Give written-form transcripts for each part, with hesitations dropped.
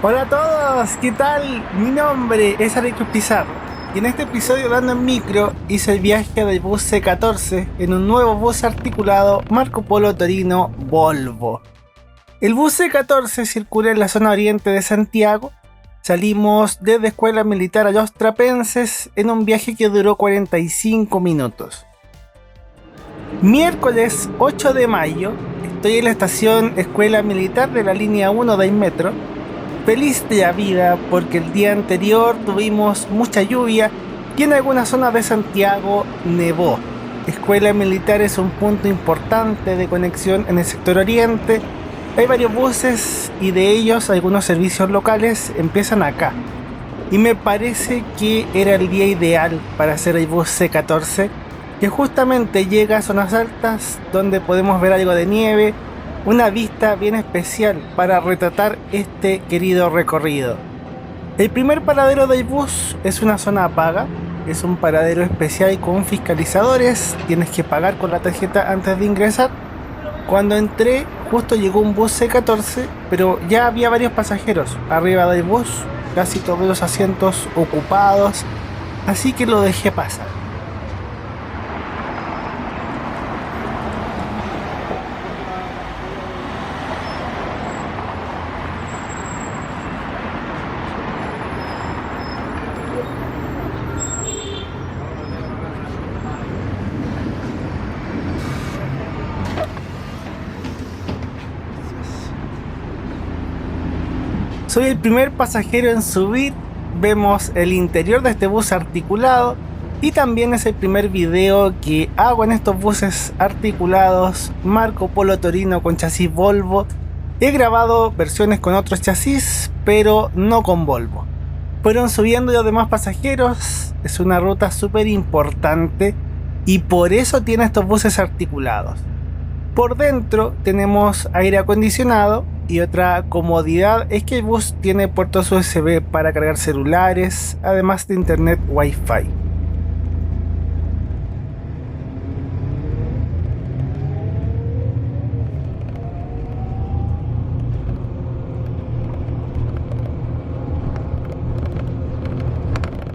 Hola a todos, ¿qué tal? Mi nombre es Alejandro Pizarro y en este episodio Dando en Micro hice el viaje del bus C14 en un nuevo bus articulado Marco Polo Torino Volvo. El bus C14 circula en la zona oriente de Santiago. Salimos desde Escuela Militar a Los Trapenses en un viaje que duró 45 minutos. Miércoles 8 de mayo, estoy en la estación Escuela Militar de la línea 1 del metro. Feliz de la vida porque el día anterior tuvimos mucha lluvia y en algunas zonas de Santiago nevó. Escuela Militar es un punto importante de conexión en el sector oriente. Hay varios buses y de ellos algunos servicios locales empiezan acá. Y me parece que era el día ideal para hacer el bus C14, que justamente llega a zonas altas donde podemos ver algo de nieve, una vista bien especial para retratar este querido recorrido. El primer paradero del bus es una zona paga, es un paradero especial con fiscalizadores, tienes que pagar con la tarjeta antes de ingresar. Cuando entré justo llegó un bus C14, pero ya había varios pasajeros arriba del bus, casi todos los asientos ocupados, así que lo dejé pasar. Soy el primer pasajero en subir, vemos el interior de este bus articulado y también es el primer video que hago en estos buses articulados Marco Polo Torino con chasis Volvo. He grabado versiones con otros chasis, pero no con Volvo. Fueron subiendo los demás pasajeros, es una ruta súper importante y por eso tiene estos buses articulados. Por dentro tenemos aire acondicionado y otra comodidad es que el bus tiene puertos USB para cargar celulares, además de internet Wi-Fi.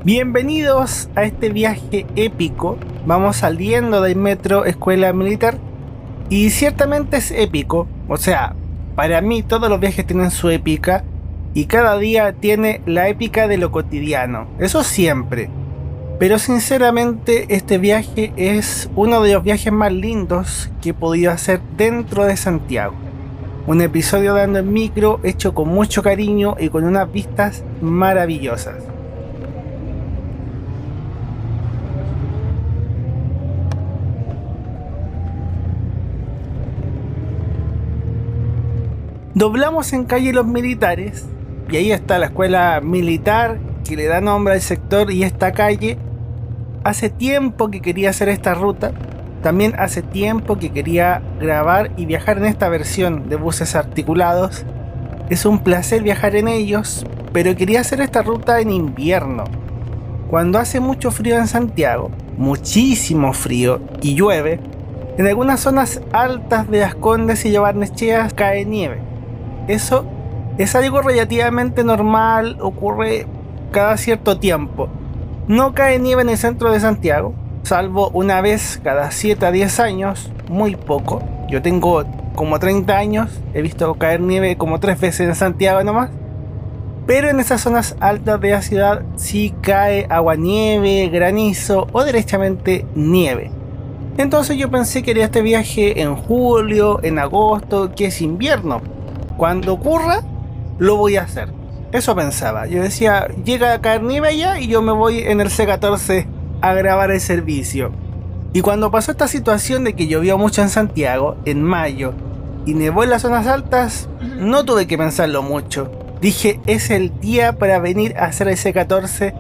Bienvenidos a este viaje épico. Vamos saliendo del metro Escuela Militar y ciertamente es épico, o sea, para mí todos los viajes tienen su épica y cada día tiene la épica de lo cotidiano, eso siempre. Pero sinceramente este viaje es uno de los viajes más lindos que he podido hacer dentro de Santiago. Un episodio Dando en Micro hecho con mucho cariño y con unas vistas maravillosas. Doblamos en calle Los Militares y ahí está la escuela militar que le da nombre al sector y esta calle. Hace tiempo que quería hacer esta ruta, también hace tiempo que quería grabar y viajar en esta versión de buses articulados. Es un placer viajar en ellos, pero quería hacer esta ruta en invierno, cuando hace mucho frío en Santiago, muchísimo frío y llueve. En algunas zonas altas de Las Condes y Barnechea cae nieve. Eso es algo relativamente normal, ocurre cada cierto tiempo. No cae nieve en el centro de Santiago, salvo una vez cada 7 a 10 años, muy poco. Yo tengo como 30 años, he visto caer nieve como 3 veces en Santiago nomás. Pero en esas zonas altas de la ciudad sí cae aguanieve, granizo o derechamente nieve. Entonces yo pensé que haría este viaje en julio, en agosto, que es invierno. Cuando ocurra, lo voy a hacer. Eso pensaba. Yo decía, llega a caer nieve allá y yo me voy en el C14 a grabar el servicio. Y cuando pasó esta situación de que llovió mucho en Santiago, en mayo, y nevó en las zonas altas, no tuve que pensarlo mucho. Dije, es el día para venir a hacer el C14.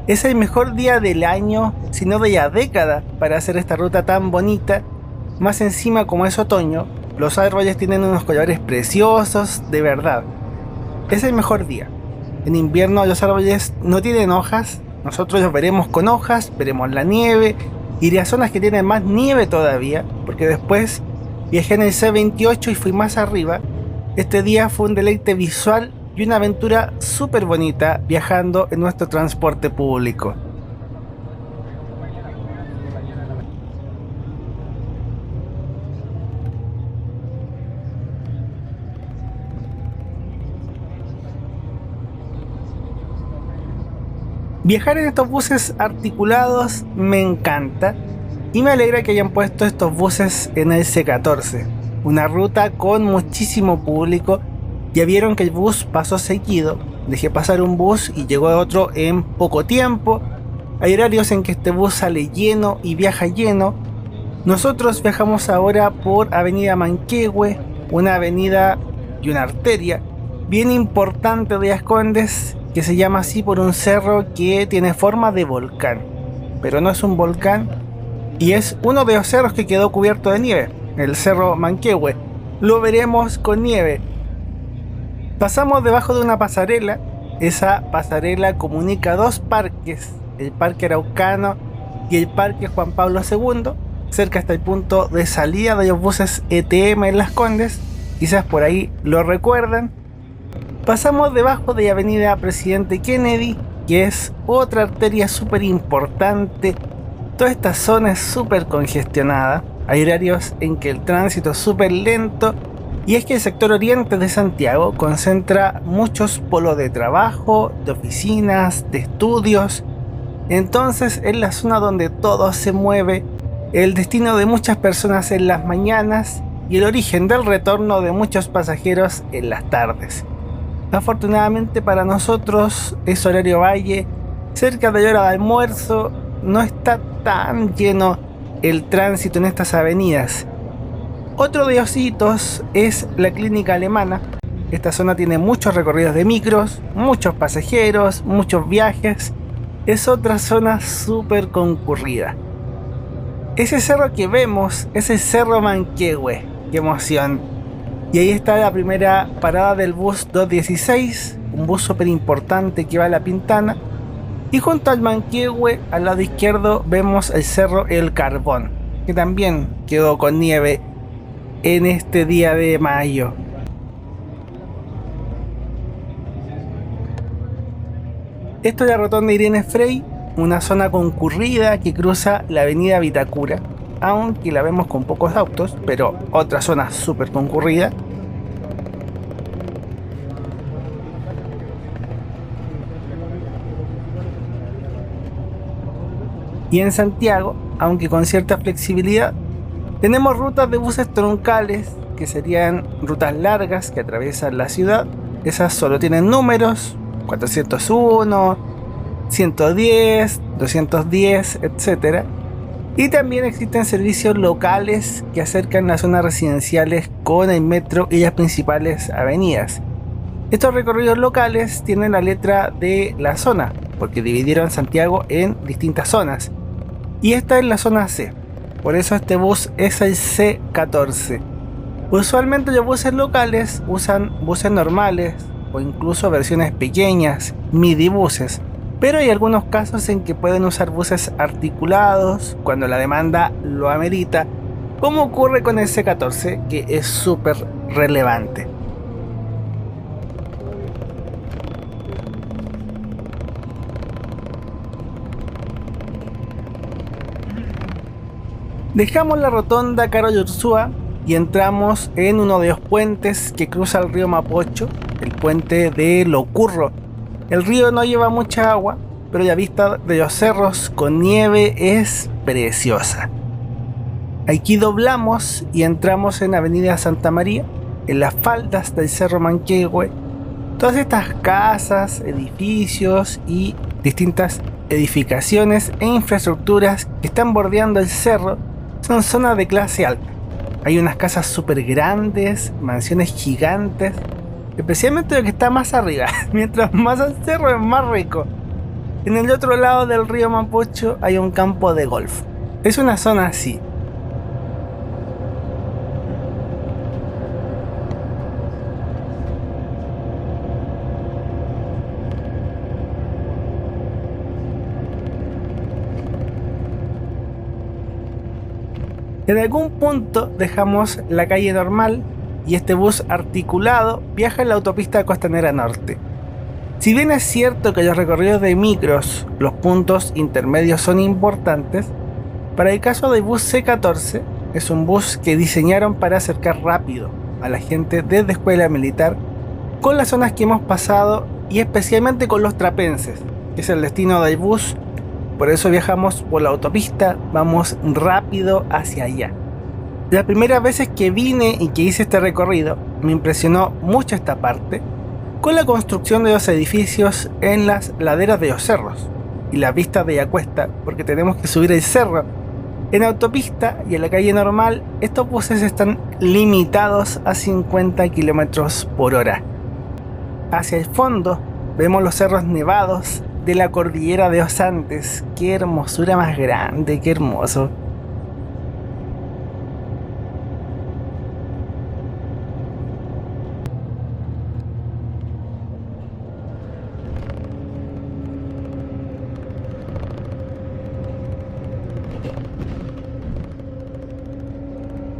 Es el mejor día del año, si no de la década, para hacer esta ruta tan bonita. Más encima, como es otoño, los árboles tienen unos colores preciosos, de verdad. Es el mejor día. En invierno los árboles no tienen hojas. Nosotros los veremos con hojas, veremos la nieve. Iré a zonas que tienen más nieve todavía, porque después viajé en el C28 y fui más arriba. Este día fue un deleite visual y una aventura súper bonita viajando en nuestro transporte público. Viajar en estos buses articulados me encanta y me alegra que hayan puesto estos buses en el C14, una ruta con muchísimo público. Ya vieron que el bus pasó seguido, dejé pasar un bus y llegó otro en poco tiempo. Hay horarios en que este bus sale lleno y viaja lleno. Nosotros viajamos ahora por Avenida Manquehue, una avenida y una arteria bien importante de Las Condes, que se llama así por un cerro que tiene forma de volcán, pero no es un volcán y es uno de los cerros que quedó cubierto de nieve, el cerro Manquehue. Lo veremos con nieve. Pasamos debajo de una pasarela. Esa pasarela comunica dos parques, el Parque Araucano y el Parque Juan Pablo II, cerca hasta el punto de salida de los buses ETM en Las Condes, quizás por ahí lo recuerdan. Pasamos debajo de la avenida Presidente Kennedy, que es otra arteria súper importante. Toda esta zona es súper congestionada. Hay horarios en que el tránsito es súper lento. Y es que el sector oriente de Santiago concentra muchos polos de trabajo, de oficinas, de estudios. Entonces es la zona donde todo se mueve, el destino de muchas personas en las mañanas y el origen del retorno de muchos pasajeros en las tardes. Afortunadamente para nosotros es horario valle, cerca de la hora de almuerzo, no está tan lleno el tránsito en estas avenidas. Otro de los hitos es la clínica alemana. Esta zona tiene muchos recorridos de micros, muchos pasajeros, muchos viajes. Es otra zona súper concurrida. Ese cerro que vemos es el Cerro Manquehue. ¡Qué emoción! Y ahí está la primera parada del bus 216, un bus súper importante que va a La Pintana. Y junto al Manquehue, al lado izquierdo, vemos el cerro El Carbón, que también quedó con nieve en este día de mayo. Esto es la rotonda Irene Frey, una zona concurrida que cruza la avenida Vitacura, aunque la vemos con pocos autos, pero otra zona súper concurrida. Y en Santiago, aunque con cierta flexibilidad, tenemos rutas de buses troncales, que serían rutas largas que atraviesan la ciudad. Esas solo tienen números, 401, 110, 210, etc. Y también existen servicios locales que acercan las zonas residenciales con el metro y las principales avenidas. Estos recorridos locales tienen la letra de la zona, porque dividieron Santiago en distintas zonas. Y esta es la zona C, por eso este bus es el C14. Usualmente los buses locales usan buses normales o incluso versiones pequeñas, minibuses, pero hay algunos casos en que pueden usar buses articulados cuando la demanda lo amerita, como ocurre con el C14, que es súper relevante. Dejamos la rotonda Carol Ursúa y entramos en uno de los puentes que cruza el río Mapocho, el puente de Locurro. El río no lleva mucha agua, pero la vista de los cerros con nieve es preciosa. Aquí doblamos y entramos en Avenida Santa María, en las faldas del Cerro Manquehue. Todas estas casas, edificios y distintas edificaciones e infraestructuras que están bordeando el cerro son zonas de clase alta. Hay unas casas súper grandes, mansiones gigantes, especialmente lo que está más arriba. Mientras más al cerro es más rico. En el otro lado del río Mapocho hay un campo de golf. Es una zona así. En algún punto dejamos la calle normal y este bus articulado viaja en la autopista Costanera Norte. Si bien es cierto que los recorridos de micros, los puntos intermedios son importantes, para el caso del bus C14 es un bus que diseñaron para acercar rápido a la gente desde escuela militar con las zonas que hemos pasado y especialmente con los trapenses, que es el destino del bus. Por eso viajamos por la autopista, vamos rápido hacia allá. Las primeras veces que vine y que hice este recorrido me impresionó mucho esta parte con la construcción de los edificios en las laderas de los cerros y las vistas de la cuesta, porque tenemos que subir el cerro. En autopista y en la calle normal estos buses están limitados a 50 km por hora. Hacia el fondo vemos los cerros nevados de la cordillera de los Andes. Qué hermosura más grande, qué hermoso.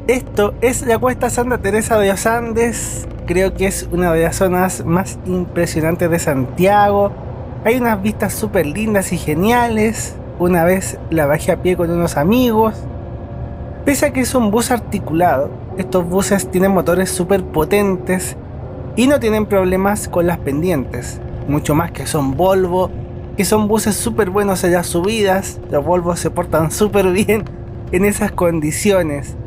Esto es la cuesta Santa Teresa de los Andes. Creo que es una de las zonas más impresionantes de Santiago. Hay unas vistas súper lindas y geniales. Una vez la bajé a pie con unos amigos. Pese a que es un bus articulado, estos buses tienen motores súper potentes y no tienen problemas con las pendientes. Mucho más que son Volvo, que son buses súper buenos en las subidas. Los Volvo se portan súper bien en esas condiciones.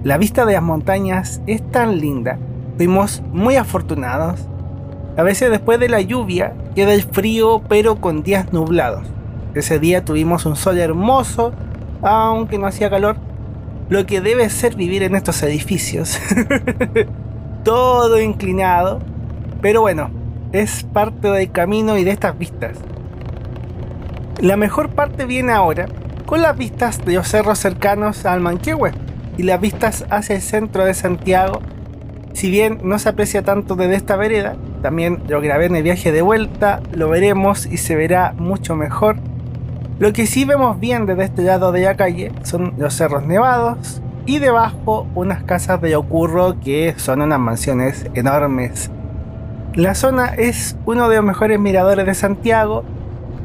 La vista de las montañas es tan linda, fuimos muy afortunados. A veces después de la lluvia queda el frío pero con días nublados. Ese día tuvimos un sol hermoso, aunque no hacía calor, lo que debe ser vivir en estos edificios. Todo inclinado, pero bueno, es parte del camino y de estas vistas. La mejor parte viene ahora, con las vistas de los cerros cercanos al Manquehue y las vistas hacia el centro de Santiago. Si bien no se aprecia tanto desde esta vereda, también lo grabé en el viaje de vuelta, lo veremos y se verá mucho mejor. Lo que sí vemos bien desde este lado de la calle son los cerros nevados y debajo unas casas de Ocurro que son unas mansiones enormes. La zona es uno de los mejores miradores de Santiago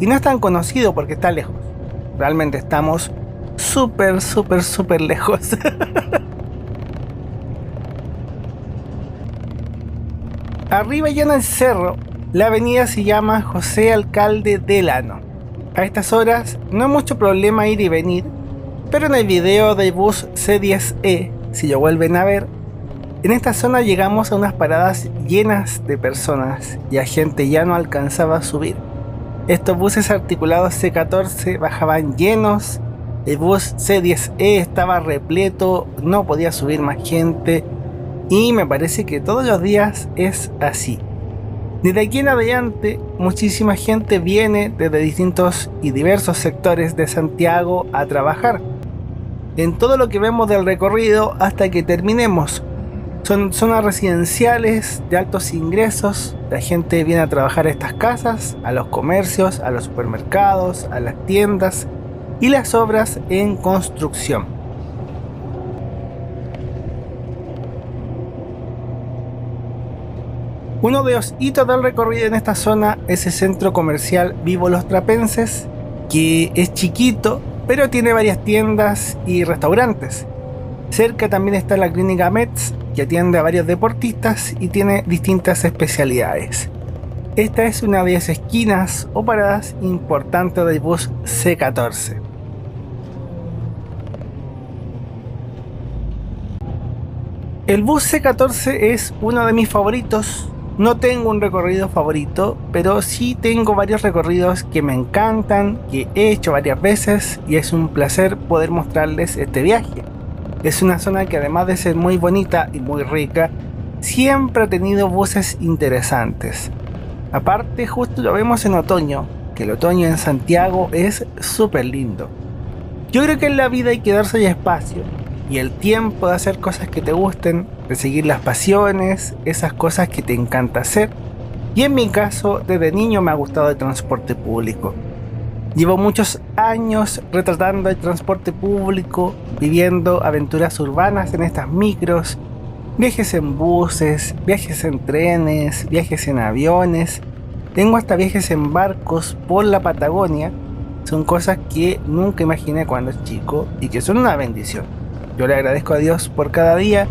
y no es tan conocido porque está lejos. Realmente estamos súper lejos. Arriba ya en el cerro, la avenida se llama José Alcalde Delano. A estas horas no hay mucho problema ir y venir, pero en el video del bus C10E, si lo vuelven a ver, en esta zona llegamos a unas paradas llenas de personas y la gente ya no alcanzaba a subir. Estos buses articulados C14 bajaban llenos. El bus C10E estaba repleto, no podía subir más gente y me parece que todos los días es así. Desde aquí en adelante, muchísima gente viene desde distintos y diversos sectores de Santiago a trabajar. En todo lo que vemos del recorrido hasta que terminemos, son zonas residenciales de altos ingresos. La gente viene a trabajar a estas casas, a los comercios, a los supermercados, a las tiendas y las obras en construcción. Uno de los hitos del recorrido en esta zona es el centro comercial Vivo Los Trapenses, que es chiquito, pero tiene varias tiendas y restaurantes. Cerca también está la clínica Metz, que atiende a varios deportistas y tiene distintas especialidades. Esta es una de las esquinas o paradas importantes del bus C14. El bus C14 es uno de mis favoritos. No tengo un recorrido favorito, pero sí tengo varios recorridos que me encantan, que he hecho varias veces y es un placer poder mostrarles este viaje. Es una zona que además de ser muy bonita y muy rica, siempre ha tenido buses interesantes. Aparte, justo lo vemos en otoño, que el otoño en Santiago es súper lindo. Yo creo que en la vida hay que darse el espacio y el tiempo de hacer cosas que te gusten, de seguir las pasiones, esas cosas que te encanta hacer. Y en mi caso, desde niño me ha gustado el transporte público. Llevo muchos años retratando el transporte público, viviendo aventuras urbanas en estas micros, viajes en buses, viajes en trenes, viajes en aviones. Tengo hasta viajes en barcos por la Patagonia. Son cosas que nunca imaginé cuando era chico y que son una bendición. Yo le agradezco a Dios por cada día,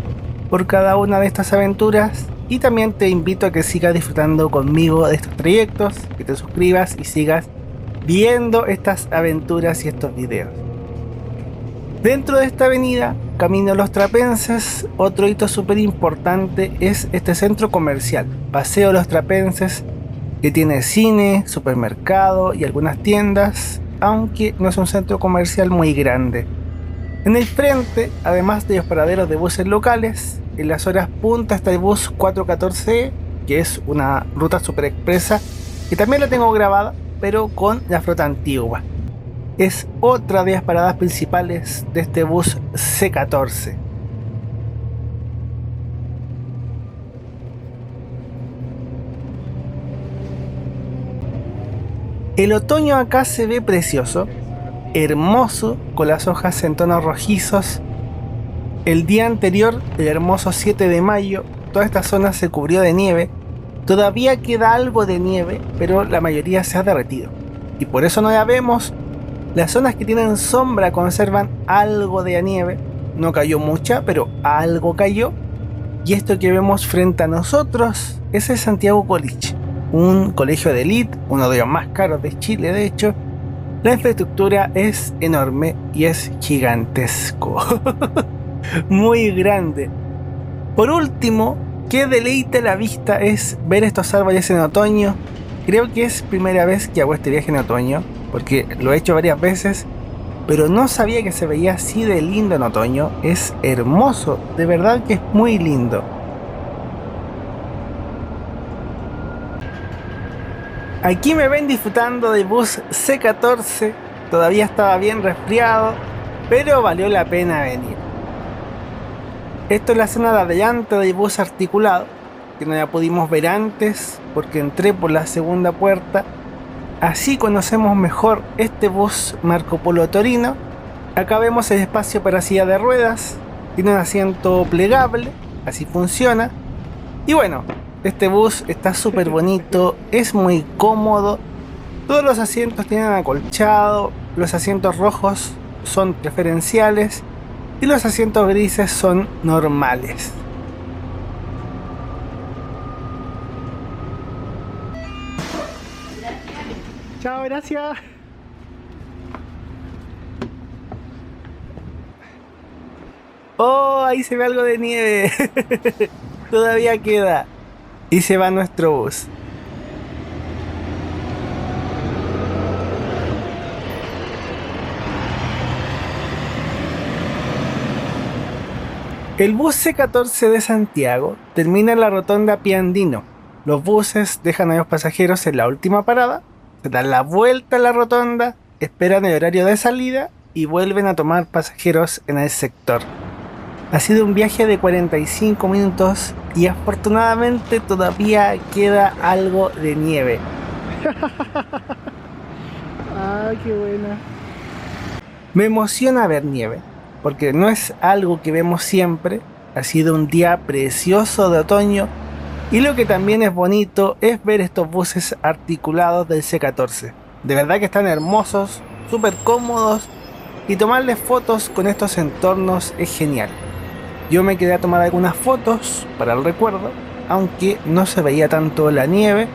por cada una de estas aventuras, y también te invito a que sigas disfrutando conmigo de estos trayectos, que te suscribas y sigas viendo estas aventuras y estos videos. Dentro de esta avenida, Camino Los Trapenses, otro hito súper importante es este centro comercial, Paseo Los Trapenses, que tiene cine, supermercado y algunas tiendas, aunque no es un centro comercial muy grande. En el frente, además de los paraderos de buses locales, en las horas punta está el bus 414, que es una ruta super expresa, que también la tengo grabada, pero con la flota antigua. Es otra de las paradas principales de este bus C14. El otoño acá se ve precioso, hermoso, con las hojas en tonos rojizos. El día anterior, el hermoso 7 de mayo, toda esta zona se cubrió de nieve. Todavía queda algo de nieve, pero la mayoría se ha derretido. Y por eso no la vemos. Las zonas que tienen sombra conservan algo de nieve. No cayó mucha, pero algo cayó. Y esto que vemos frente a nosotros es el Santiago College, un colegio de élite, uno de los más caros de Chile de hecho. La infraestructura es enorme y es gigantesco. Muy grande. Por último, qué deleite la vista es ver estos árboles en otoño. Creo que es primera vez que hago este viaje en otoño, porque lo he hecho varias veces, pero no sabía que se veía así de lindo en otoño. Es hermoso, de verdad que es muy lindo. Aquí me ven disfrutando del bus C14, todavía estaba bien resfriado, pero valió la pena venir. Esto es la zona de adelante del bus articulado, que no la pudimos ver antes porque entré por la segunda puerta. Así conocemos mejor este bus Marco Polo Torino. Acá vemos el espacio para silla de ruedas, tiene un asiento plegable, así funciona. Y bueno, este bus está súper bonito, es muy cómodo. Todos los asientos tienen acolchado, los asientos rojos son preferenciales y los asientos grises son normales. Chao, gracias. Oh, ahí se ve algo de nieve. Todavía queda. Y se va nuestro bus. El bus C14 de Santiago termina en la rotonda Piandino. Los buses dejan a los pasajeros en la última parada, se dan la vuelta a la rotonda, esperan el horario de salida y vuelven a tomar pasajeros en el sector. Ha sido un viaje de 45 minutos y afortunadamente todavía queda algo de nieve. ¡Ay, qué buena! Me emociona ver nieve, porque no es algo que vemos siempre. Ha sido un día precioso de otoño y lo que también es bonito es ver estos buses articulados del C14. De verdad que están hermosos, súper cómodos y tomarles fotos con estos entornos es genial. Yo me quedé a tomar algunas fotos para el recuerdo, aunque no se veía tanto la nieve.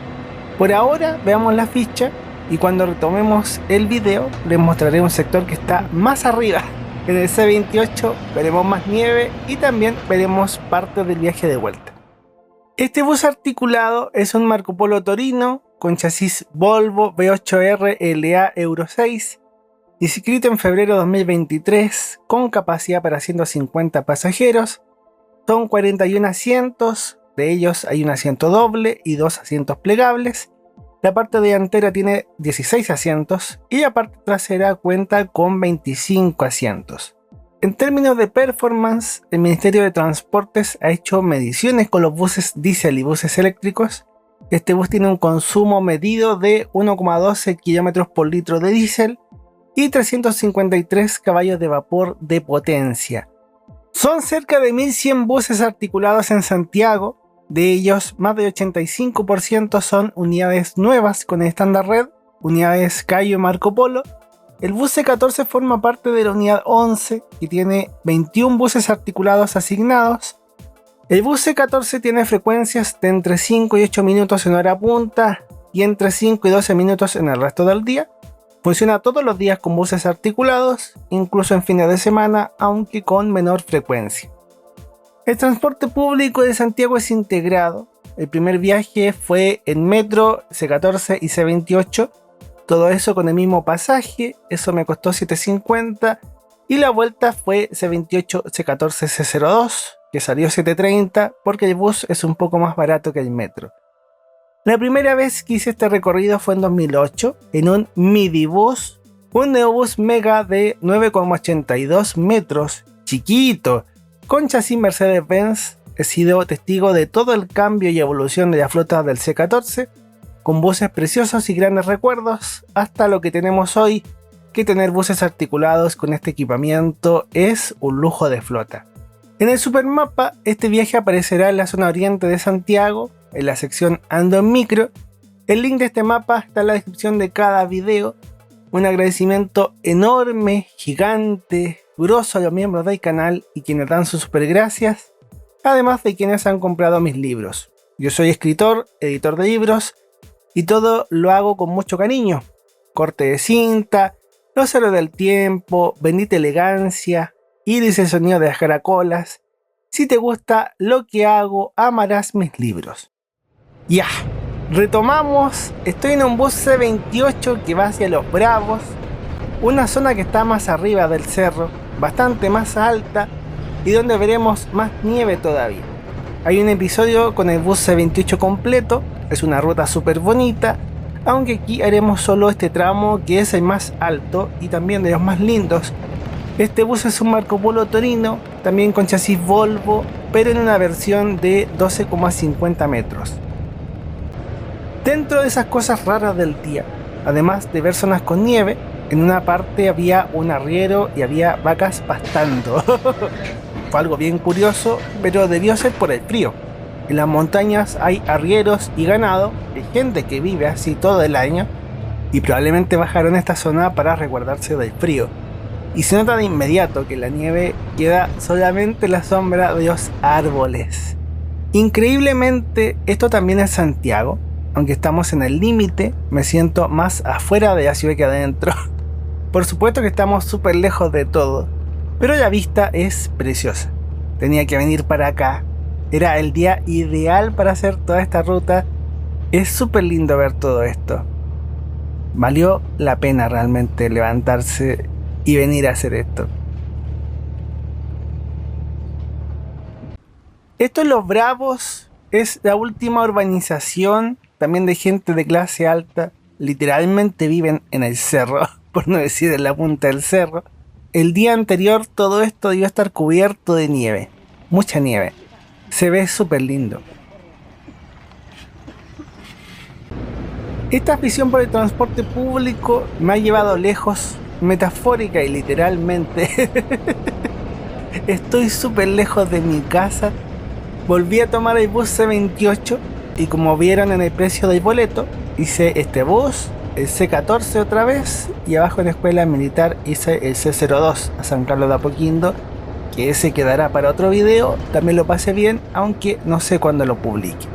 Por ahora veamos la ficha y cuando retomemos el video les mostraré un sector que está más arriba. En el C28 veremos más nieve y también veremos parte del viaje de vuelta. Este bus articulado es un Marco Polo Torino con chasis Volvo V8R LA Euro 6, inscrito en febrero de 2023, con capacidad para 150 pasajeros. Son 41 asientos, de ellos hay un asiento doble y 2 asientos plegables. La parte delantera tiene 16 asientos y la parte trasera cuenta con 25 asientos. En términos de performance, el Ministerio de Transportes ha hecho mediciones con los buses diésel y buses eléctricos. Este bus tiene un consumo medido de 1,12 km por litro de diésel y 353 caballos de vapor de potencia. Son cerca de 1.100 buses articulados en Santiago. De ellos, más del 85% son unidades nuevas con estándar red, unidades Cayo y Marco Polo. El bus C14 forma parte de la unidad 11 y tiene 21 buses articulados asignados. El bus C14 tiene frecuencias de entre 5 y 8 minutos en hora punta y entre 5 y 12 minutos en el resto del día. Funciona todos los días con buses articulados, incluso en fines de semana, aunque con menor frecuencia. El transporte público de Santiago es integrado. El primer viaje fue en metro, C14 y C28. Todo eso con el mismo pasaje, eso me costó $7.50. Y la vuelta fue C28, C14, C02, que salió $7.30 porque el bus es un poco más barato que el metro. La primera vez que hice este recorrido fue en 2008, en un midibus, un neobús mega de 9,82 metros, chiquito, con chasis Mercedes-Benz. He sido testigo de todo el cambio y evolución de la flota del C14, con buses preciosos y grandes recuerdos, hasta lo que tenemos hoy, que tener buses articulados con este equipamiento es un lujo de flota. En el supermapa, este viaje aparecerá en la zona oriente de Santiago, en la sección Ando en Micro. El link de este mapa está en la descripción de cada video. Un agradecimiento enorme, gigante, grosso a los miembros del canal y quienes dan sus super gracias, además de quienes han comprado mis libros. Yo soy escritor, editor de libros, y todo lo hago con mucho cariño. Corte de cinta, Los héroes del tiempo, Bendita elegancia, Iris el sonido de las caracolas. Si te gusta lo que hago, amarás mis libros. Ya, retomamos. Estoy en un bus C28 que va hacia Los Bravos, una zona que está más arriba del cerro, bastante más alta y donde veremos más nieve todavía. Hay un episodio con el bus C28 completo, es una ruta súper bonita, aunque aquí haremos solo este tramo que es el más alto y también de los más lindos. Este bus es un Marco Polo Torino, también con chasis Volvo, pero en una versión de 12,50 metros. Dentro de esas cosas raras del día, además de ver zonas con nieve, en una parte había un arriero y había vacas pastando. Fue algo bien curioso, pero debió ser por el frío. En las montañas hay arrieros y ganado, hay gente que vive así todo el año, y probablemente bajaron a esta zona para resguardarse del frío. Y se nota de inmediato que la nieve queda solamente en la sombra de los árboles. Increíblemente, esto también es Santiago. Aunque estamos en el límite, me siento más afuera de la ciudad que adentro. Por supuesto que estamos súper lejos de todo, pero la vista es preciosa. Tenía que venir para acá. Era el día ideal para hacer toda esta ruta. Es súper lindo ver todo esto. Valió la pena realmente levantarse y venir a hacer esto. Esto es Los Bravos, es la última urbanización también de gente de clase alta. Literalmente viven en el cerro, por no decir en la punta del cerro. El día anterior todo esto debió estar cubierto de nieve, mucha nieve. Se ve súper lindo. Esta afición por el transporte público me ha llevado lejos, metafórica y literalmente. Estoy súper lejos de mi casa. Volví a tomar el bus C28 y como vieron en el precio del boleto, hice este bus, el C14 otra vez, y abajo en la escuela militar hice el C02 a San Carlos de Apoquindo, que ese quedará para otro video. También lo pasé bien, aunque no sé cuándo lo publique.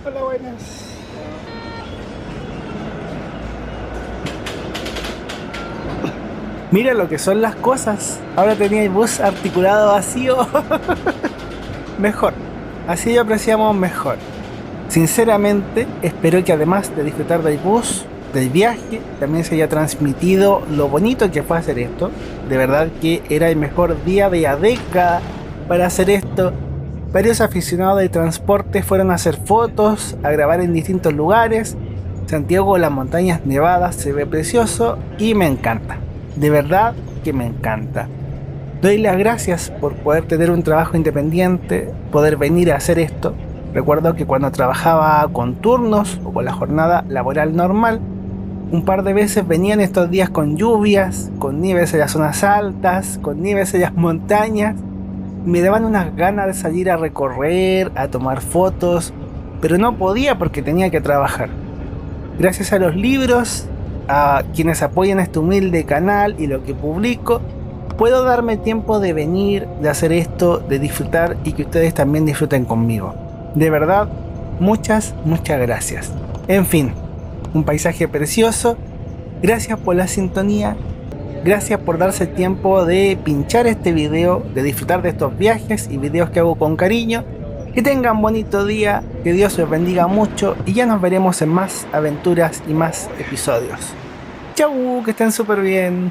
Hola, buenas. Mira lo que son las cosas. Ahora tenía el bus articulado vacío. Mejor. Así lo apreciamos mejor. Sinceramente, espero que además de disfrutar del bus, del viaje, también se haya transmitido lo bonito que fue hacer esto. De verdad que era el mejor día de la década para hacer esto. Varios aficionados de transporte fueron a hacer fotos, a grabar en distintos lugares. Santiago, las montañas nevadas, se ve precioso y me encanta. De verdad que me encanta. Doy las gracias por poder tener un trabajo independiente, poder venir a hacer esto. Recuerdo que cuando trabajaba con turnos o con la jornada laboral normal, un par de veces venían estos días con lluvias, con nieves en las zonas altas, con nieves en las montañas. Me daban unas ganas de salir a recorrer, a tomar fotos, pero no podía porque tenía que trabajar. Gracias a los libros, a quienes apoyan este humilde canal y lo que publico, puedo darme tiempo de venir, de hacer esto, de disfrutar y que ustedes también disfruten conmigo. De verdad, muchas gracias. En fin, un paisaje precioso. Gracias por la sintonía. Gracias por darse el tiempo de pinchar este video, de disfrutar de estos viajes y videos que hago con cariño. Que tengan bonito día, que Dios los bendiga mucho y ya nos veremos en más aventuras y más episodios. Chau, que estén súper bien.